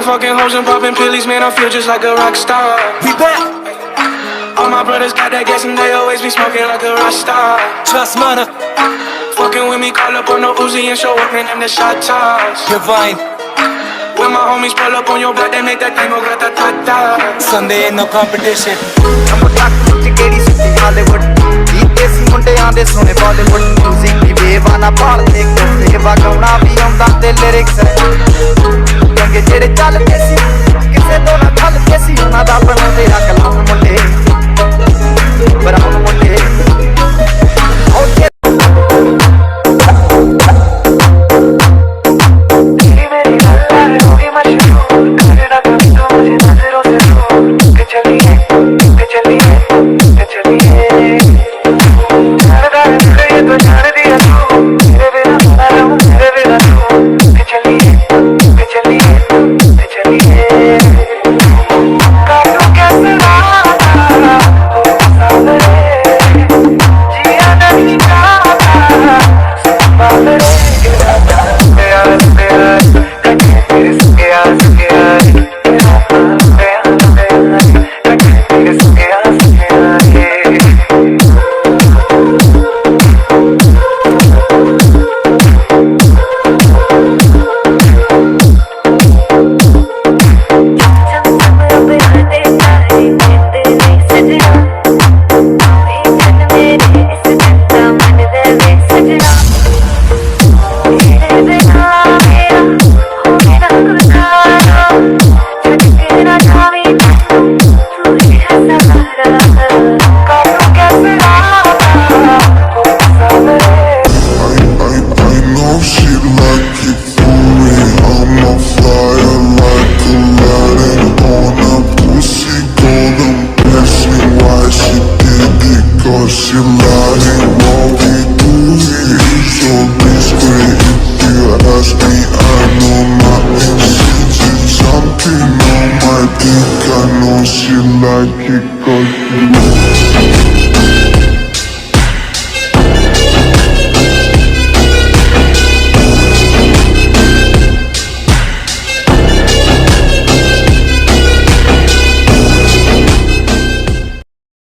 fucking hoes and popping pillies, man, I feel just like a rock star. We back. All my brothers got that gas and they always be smoking like a rock star. Trust man. Fucking with me, call up on the Uzi and show up, man, them the shot toss. Divine. When my homies pull up on your block, they make that thing go grata-ta-ta. Sunday ain't no competition. ਕਿਹੜੀ ਸੁੱਤੀ Hollywood ਕੀਤੇ ਸੀ ਮੁੰਡਿਆਂ ਦੇ ਸੋਹਣੇ Bollywood music ਦੀ ਬੇਵਾਨਾ ਭਾਲਦੇ ਕੋਸੇ ਵਗਾਉਣਾ ਵੀ ਆਉਂਦਾ ਤੇ lyrics ਚੰਗੇ ਜਿਹੜੇ ਚੱਲਦੇ ਸੀ ਕਿਸੇ ਤੋਂ ਨਾ ਖਲਦੇ ਸੀ ਉਹਨਾਂ ਦਾ ਬਣਾਉਂਦੇ ਆ ਕਲਾਮ ਮੁੰਡੇ ਬਰਾਉਨ ਮੁੰਡੇ She lying, what we do here is so discreet. If you ask me, I know nothing. She's something on my dick. I know she like it 'cause she